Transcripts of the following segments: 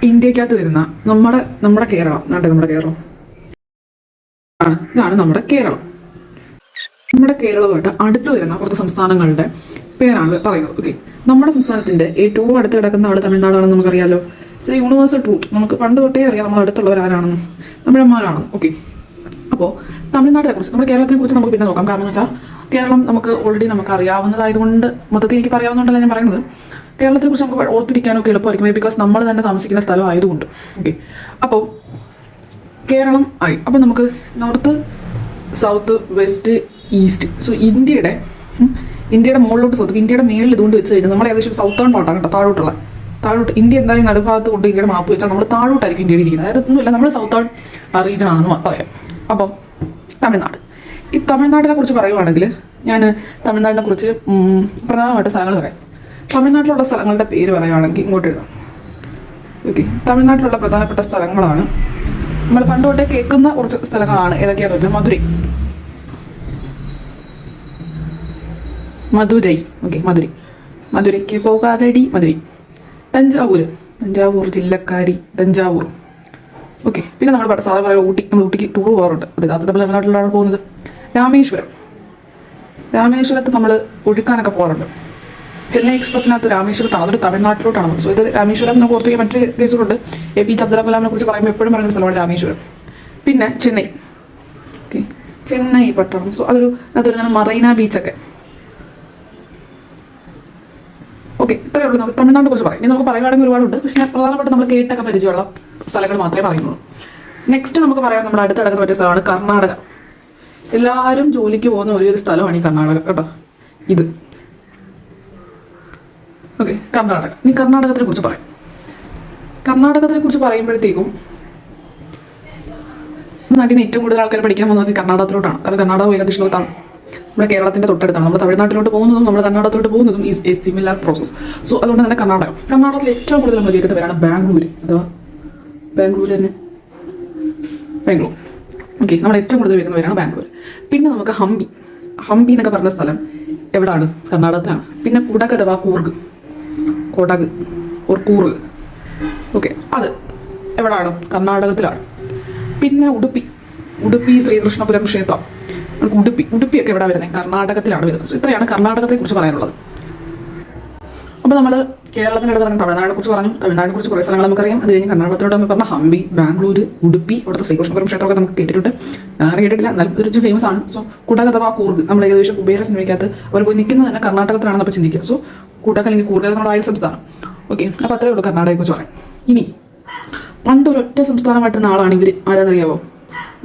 ഇന്ത്യക്കകത്ത് വരുന്ന നമ്മുടെ കേരളം, നമ്മുടെ കേരളം ഇതാണ് നമ്മുടെ കേരളം. നമ്മുടെ കേരളമായിട്ട് അടുത്ത് വരുന്ന കുറച്ച് സംസ്ഥാനങ്ങളുടെ പേരാണ് പറയുന്നത്. ഓക്കെ, നമ്മുടെ സംസ്ഥാനത്തിന്റെ ഏറ്റവും അടുത്ത് കിടക്കുന്ന ആള് തമിഴ്നാടാണെന്ന് നമുക്കറിയാലോ. It's A universal truth. നമുക്ക് പണ്ട് തൊട്ടേ അറിയാം നമ്മൾ അടുത്തുള്ളവരാരാണെന്നും തമിഴന്മാരാണെന്നും. ഓക്കെ, അപ്പോൾ തമിഴ്നാട്ടിനെ കുറിച്ച്, നമ്മുടെ കേരളത്തിനെ കുറിച്ച് നമുക്ക് പിന്നെ നോക്കാം. കാരണം എന്ന് വെച്ചാൽ കേരളം നമുക്ക് ഓൾറെഡി നമുക്ക് അറിയാവുന്നതായതുകൊണ്ട്, മൊത്തത്തിൽ എനിക്ക് പറയാവുന്നതുകൊണ്ടല്ല ഞാൻ പറയുന്നത്. കേരളത്തിനെ കുറിച്ച് നമുക്ക് ഓർത്തിരിക്കാനൊക്കെ എളുപ്പമായിരിക്കും, ബിക്കോസ് നമ്മൾ തന്നെ താമസിക്കുന്ന സ്ഥലം ആയതുകൊണ്ട്. ഓക്കെ, അപ്പോൾ കേരളം ആയി. അപ്പം നമുക്ക് north, south, west, east. So ഇന്ത്യയുടെ മുകളിലോട്ട് സൗത്ത്, ഇന്ത്യയുടെ മേളിൽ ഇതുകൊണ്ട് വെച്ച് കഴിഞ്ഞാൽ നമ്മൾ ഏകദേശം സൗത്തേൺ പാർട്ടാണ് കേട്ടോ, താഴോട്ട് ഇന്ത്യ എന്തായാലും നടുഭാഗത്ത് കൊണ്ട് ഇന്ത്യയുടെ മാപ്പ് വെച്ചാൽ നമ്മൾ താഴോട്ടായിരിക്കും ഇന്ത്യയിൽ ഇരിക്കുന്നത്. അതായത് ഒന്നുമില്ല, നമ്മൾ സൗത്തേൺ റീജിയൻ ആണെന്ന് പറയാം. അപ്പം തമിഴ്നാട്, ഈ തമിഴ്നാടിനെ കുറിച്ച് പറയുവാണെങ്കിൽ ഞാൻ തമിഴ്നാടിനെ കുറിച്ച് പ്രധാനമായിട്ട് സ്ഥലങ്ങൾ പറയാം. തമിഴ്നാട്ടിലുള്ള സ്ഥലങ്ങളുടെ പേര് പറയുകയാണെങ്കിൽ ഇങ്ങോട്ട് എഴുതാം. ഓക്കെ, തമിഴ്നാട്ടിലുള്ള പ്രധാനപ്പെട്ട സ്ഥലങ്ങളാണ് നമ്മൾ പണ്ടോട്ടേ കേൾക്കുന്ന കുറച്ച് സ്ഥലങ്ങളാണ്. ഏതൊക്കെയാണെന്ന് വെച്ചാൽ മധുരൈ. ഓക്കെ, മധുരയ്ക്ക് പോകാതടി മധുരൈ. തഞ്ചാവൂർ ജില്ലക്കാരി തഞ്ചാവൂർ. ഓക്കെ, പിന്നെ നമ്മൾ സാധാരണ പറയുക ഊട്ടി. നമ്മൾ ഊട്ടിക്ക് ടൂർ പോകാറുണ്ട്. അത് തമിഴ്നാട്ടിലാണ് പോകുന്നത്. രാമേശ്വരത്ത് നമ്മൾ ഒഴുക്കാനൊക്കെ പോകാറുണ്ട്. ചെന്നൈ എക്സ്പ്രസിനകത്ത് രാമേശ്വരത്താണ്, അതൊരു തമിഴ്നാട്ടിലോട്ടാണ്. സോ ഇത് രാമേശ്വരം നമുക്ക് ഓർത്തിരിക്കാൻ മറ്റൊരു കേസുകളുണ്ട്. APJ അബ്ദുൽ കലാമിനെ കുറിച്ച് പറയുമ്പോൾ എപ്പോഴും പറയുന്ന സ്ഥലമാണ് രാമേശ്വരം. പിന്നെ ചെന്നൈ. ഓക്കെ, ചെന്നൈ പട്ടണം. സോ അതൊരു മറൈന ബീച്ചൊക്കെ. ഓക്കെ, ഇത്രയേ ഉള്ളൂ നമുക്ക് തമിഴ്നാടിനെ കുറിച്ച് പറയാം. ഇനി നമുക്ക് പറയുകയാണെങ്കിൽ ഒരുപാടുണ്ട്, പക്ഷേ പ്രധാനപ്പെട്ട നമ്മൾ കേട്ടൊക്കെ പരിചയമുള്ള സ്ഥലങ്ങൾ മാത്രമേ പറയുന്നുള്ളൂ. നെക്സ്റ്റ് നമുക്ക് പറയാം നമ്മുടെ അടുത്ത് കിടക്കുന്ന പറ്റിയ സ്ഥലമാണ് കർണാടക. എല്ലാവരും ജോലിക്ക് പോകുന്ന ഒരു സ്ഥലമാണ് ഈ കർണാടക കേട്ടോ. ഇത് ഓക്കെ, കർണാടക. ഇനി കർണാടകത്തിനെ കുറിച്ച് പറയാം. കർണാടകത്തിനെ കുറിച്ച് പറയുമ്പോഴത്തേക്കും നാട്ടിൽ നിന്ന് ഏറ്റവും കൂടുതൽ ആൾക്കാർ പഠിക്കാൻ പോകുന്നത് കർണാടകത്തിലോട്ടാണ്. കാരണം കർണാടക ഏകദേശത്തിലോട്ടാണ്, നമ്മുടെ കേരളത്തിന്റെ തൊട്ടടുത്താണ്. നമ്മൾ തമിഴ്നാട്ടിലോട്ട് പോകുന്നതും നമ്മൾ കർണാടകത്തിലോട്ട് പോകുന്നതും is A similar process. So അതുകൊണ്ട് തന്നെ കർണാടകത്തിൽ ഏറ്റവും കൂടുതൽ നമ്മൾ കേൾക്കുന്ന പേരാണ് ബാംഗ്ലൂർ. അഥവാ ബാംഗ്ലൂർ. ഓക്കെ, നമ്മൾ ഏറ്റവും കൂടുതൽ കേൾക്കുന്ന പേരാണ് ബാംഗ്ലൂർ. പിന്നെ നമുക്ക് ഹംപി എന്നൊക്കെ പറഞ്ഞ സ്ഥലം എവിടാണ്? കർണാടകത്തിലാണ്. പിന്നെ കുടക് അഥവാ കൂർഗ്. ഓക്കെ, അത് എവിടാണ്? കർണാടകത്തിലാണ്. പിന്നെ ഉടുപ്പി ശ്രീകൃഷ്ണപുരം ക്ഷേത്രം. ഉടുപ്പിയൊക്കെ എവിടെ വരുന്നത്? കർണാടകത്തിലാണ് വരുന്നത്. സോ ഇത്രയാണ് കർണാടകത്തെ കുറിച്ച് പറയാനുള്ളത്. അപ്പോൾ നമ്മൾ കേരളത്തിൻ്റെ അടുത്ത് പറഞ്ഞ തമിഴ്നാടിനെ കുറിച്ച് പറഞ്ഞു. തമിഴ്നാടിനെ കുറിച്ച് കുറേ സ്ഥലങ്ങൾ നമുക്കറിയാം. അത് കഴിഞ്ഞ് കർണാടകത്തിലോട്ട് നമ്മൾ പറഞ്ഞ ഹംപി, ബാംഗ്ലൂർ, ഉടുപ്പി, അവിടുത്തെ ശ്രീകൃഷ്ണപുരം ക്ഷേത്രമൊക്കെ നമുക്ക് കേട്ടിട്ടുണ്ട്. ഞാൻ കേട്ടിട്ടില്ല, എന്നാലും ഒരു ഫേമസ് ആണ്. സോ കുടക് അഥവാ കൂർഗ്, നമ്മൾ ഏകദേശം കുബേര സിനിമയ്ക്കകത്ത് അവർ പോയി നിൽക്കുന്നത് തന്നെ കർണാടകത്തിലാണെന്ന് അപ്പോൾ ചിന്തിക്കുക. സോ കുടക് അല്ലെങ്കിൽ കൂർഗ് നമ്മുടെ അയൽ സംസ്ഥാനം. ഓക്കെ, അപ്പോൾ അത്രയേ ഉള്ളൂ കർണാടകയെ കുറിച്ച് പറയാം. ഇനി പണ്ട് ഒരൊറ്റ സംസ്ഥാനമായിട്ടുള്ള ആളാണ് ഇവർ. ആരാന്നറിയാവോ?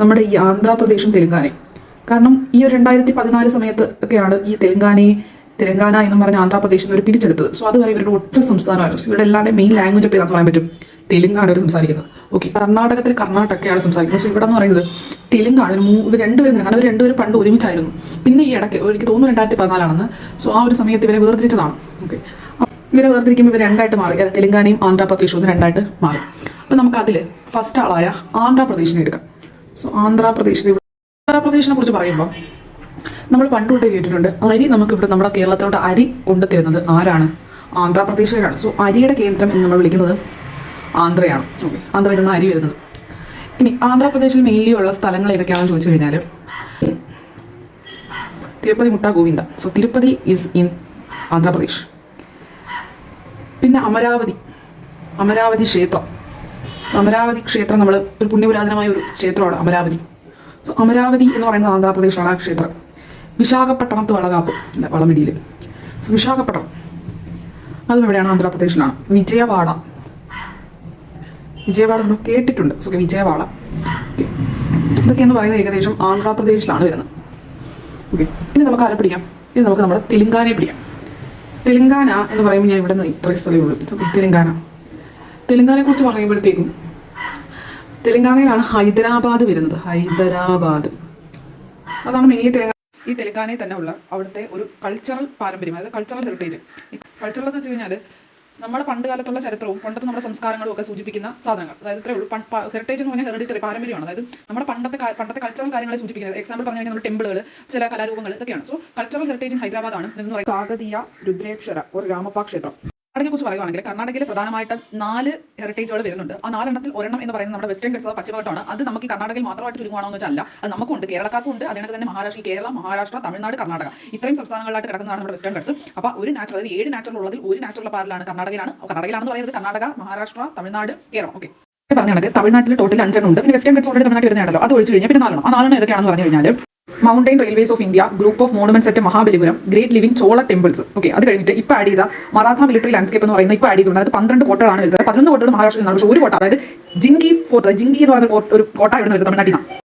നമ്മുടെ ഈ ആന്ധ്രാപ്രദേശും തെലുങ്കാനയും. കാരണം ഈ ഒരു 2014 സമയത്ത് ഒക്കെയാണ് ഈ തെലുങ്കാന എന്നും പറഞ്ഞ ആന്ധ്രാപ്രദേശിൽ നിന്ന് ഒരു പിടിച്ചെടുത്തത്. സോ അതുവരെ ഇവരുടെ ഒറ്റ സംസ്ഥാനമായിരുന്നു. ഇവരുടെ എല്ലാവരുടെയും മെയിൻ ലാംഗ്വേജ് ഒക്കെ ഏതാണെന്ന് പറയാൻ പറ്റും. തെലുങ്കാണ് അവർ സംസാരിക്കുന്നത്. ഓക്കെ, കർണാടകത്തിൽ കർണാടകയാണ് സംസാരിക്കുന്നത്. സോ ഇവിടെ എന്ന് പറയുന്നത് തെലുങ്കാണ്. ഇവർ രണ്ടുപേരും, കാരണം അവർ രണ്ടുപേരും പണ്ട് ഒരുമിച്ചായിരുന്നു. പിന്നെ ഈ ഇടയ്ക്ക് എനിക്ക് തോന്നുന്നു 2014 സോ ആ ഒരു സമയത്ത് ഇവരെ വേർതിരിച്ചതാണ്. ഓക്കെ, ഇവരെ വേർതിരിക്കുമ്പോൾ ഇവർ രണ്ടായിട്ട് മാറി. തെലുങ്കാനയും ആന്ധ്രാപ്രദേശും രണ്ടായിട്ട് മാറി. അപ്പോൾ നമുക്ക് അതിൽ ഫസ്റ്റ് ആളായ ആന്ധ്രാപ്രദേശിനെ എടുക്കാം. സോ ആന്ധ്രാപ്രദേശിനെ കുറിച്ച് പറയുമ്പോൾ നമ്മൾ പണ്ടുതൊട്ടേ കേട്ടിട്ടുണ്ട്, അരി നമുക്ക് ഇവിടെ നമ്മുടെ കേരളത്തോട്ട് അരി കൊണ്ടുതരുന്നത് ആരാണ്? ആന്ധ്രാപ്രദേശിലാണ്. സോ അരിയുടെ കേന്ദ്രം എന്ന് നമ്മൾ വിളിക്കുന്നത് ആന്ധ്രയാണ്. ഓക്കെ, ആന്ധ്രയിൽ നിന്ന് അരി വരുന്നത്. ഇനി ആന്ധ്രാപ്രദേശിൽ മെയിൻലി ഉള്ള സ്ഥലങ്ങൾ ഏതൊക്കെയാണെന്ന് ചോദിച്ചു കഴിഞ്ഞാൽ തിരുപ്പതി മുട്ട Govinda. So Tirupati is in Andhra Pradesh. പിന്നെ അമരാവതി ക്ഷേത്രം. സോ അമരാവതി ക്ഷേത്രം നമ്മൾ ഒരു പുണ്യപുരാതനമായ ഒരു ക്ഷേത്രമാണ് അമരാവതി. സോ അമരാവതി എന്ന് പറയുന്നത് ആന്ധ്രാപ്രദേശിലാണ് ആ ക്ഷേത്രം. വിശാഖപട്ടണത്ത് വളകാപ്പ്, വളമിടിയിൽ. സോ വിശാഖപട്ടണം അതും എവിടെയാണ്? ആന്ധ്രാപ്രദേശിലാണ്. വിജയവാഡ നമ്മൾ കേട്ടിട്ടുണ്ട്. സോ വിജയവാഡ ഇതൊക്കെയെന്ന് പറയുന്നത് ഏകദേശം ആന്ധ്രാപ്രദേശിലാണ് വരുന്നത്. ഓക്കെ, ഇനി നമുക്ക് ആരെ പിടിക്കാം? ഇനി നമുക്ക് നമ്മുടെ തെലുങ്കാനയെ പിടിക്കാം. തെലുങ്കാന എന്ന് പറയുമ്പോൾ ഞാൻ ഇവിടെ നിന്ന് ഇത്രയും സ്ഥലമേ ഉള്ളൂ. തെലുങ്കാനയെ കുറിച്ച് പറയുമ്പോഴത്തേക്കും തെലുങ്കാനയിലാണ് ഹൈദരാബാദ് വരുന്നത്. അതാണ് മെയിൻ ഈ തെലുങ്കാനയിൽ തന്നെ ഉള്ള അവിടുത്തെ ഒരു കൾച്ചറൽ പാരമ്പര്യം, അതായത് കൾച്ചറൽ ഹെറിറ്റേജ്. ഈ കൾച്ചറൽ എന്ന് വെച്ച് കഴിഞ്ഞാൽ നമ്മുടെ പണ്ട് കാലത്തുള്ള ചരിത്രവും പണ്ടത്തെ നമ്മുടെ സംസ്കാരങ്ങളും ഒക്കെ സൂചിപ്പിക്കുന്ന സാധനങ്ങൾ. അതായത് ഇത്രയേ ഉള്ളൂ. ഹെറിറ്റേജ് എന്ന് പറഞ്ഞാൽ ഹെറിഡിറ്ററി പാരമ്പര്യമാണ്. അതായത് നമ്മുടെ പണ്ടത്തെ കൾച്ചറൽ കാര്യങ്ങളെ സൂചിപ്പിക്കുന്നത്. എക്സാമ്പിൾ പറഞ്ഞു കഴിഞ്ഞാൽ നമ്മുടെ ടെമ്പിളുകൾ, ചില കലാരൂപങ്ങൾ ഇതൊക്കെയാണ്. So cultural heritage in Hyderabad ആണ് എന്ന് പറയുന്നത് കാകതീയ രുദ്രേശ്വര ഒരു രാമപ്പ ക്ഷേത്രം. കുറിച്ച് പറയുവാണെങ്കിൽ കർണാടകയിൽ പ്രധാനമായിട്ടും 4 ഹെറിറ്റേജുകൾ വരുന്നുണ്ട്. ആ 4 എണ്ണത്തിൽ ഒരെണ്ണം എന്ന് പറയുന്നത് നമ്മുടെ വെസ്റ്റേൺ ഗട്ട്സ് പശ്ചിമഘട്ടമാണ്. അത് നമുക്ക് കർണാടകയിൽ മാത്രമായിട്ട് ചുരുങ്ങുവാണോ എന്ന് വെച്ചാൽ അല്ല, അത് നമുക്കുണ്ട്, കേരളക്കാർക്കും ഉണ്ട്. അതിനൊക്കെ തന്നെ കേരള, മഹാരാഷ്ട്ര, തമിഴ്നാട്, കർണാടക ഇത്രയും സംസ്ഥാനങ്ങളായിട്ട് കിടക്കുന്നതാണ് നമ്മുടെ വെസ്റ്റേൺ ഗട്ട്സ്. അപ്പോൾ ഒരു നാച്ചുറൽ, അതായത് 7 നാച്ചുറൽ ഉള്ളതിൽ ഒരു നാച്ചുറൽ പാർലാണ് കർണാടകയിലാണെന്ന് പറയുന്നത് കർണാടക, മഹാരാഷ്ട്ര, തമിഴ്നാട്, കേരളം. ഓക്കെ, പറഞ്ഞാൽ തമിഴ്നാട്ടിൽ ടോട്ടൽ 5 ഉണ്ട്. പിന്നെ വെസ്റ്റേൺ ഗട്ട്സ് ഓൾറെഡി തമിഴ്നാട്ടിൽ വരുന്നതാണല്ലോ, അത് ഒഴിച്ച് കഴിഞ്ഞാൽ പിന്നെ 4 ആ 4 ഏതൊക്കെയാണെന്ന് പറഞ്ഞു കഴിഞ്ഞാൽ mountain railways of India, group of monuments at Mahabalipuram, great living Chola temples. Okay, അത് കഴിഞ്ഞിട്ട് ഇപ്പോൾ ആഡ് ചെയ്ത മറാഠ മിലിറ്ററി ലാൻഡ്സ്കേപ്പ് എന്ന് പറയുന്നത് ഇപ്പോൾ ആഡ് ചെയ്തിട്ടുണ്ട്. അത് 12 കോട്ടകളാണ് വരുന്നത്. 11 കോട്ടകൾ മഹാരാഷ്ട്രയിൽ നിന്നാണ്, പക്ഷേ ഒരു കോട്ട, അതായത് ജിങ്കി ഫോർട്ട്, ജിങ്കി എന്ന് പറയുന്ന ഒരു കോട്ട ഇവിടെ നിന്ന് വരുന്നത് തമിഴ്നാട്ടിൽ നിന്നാണ്.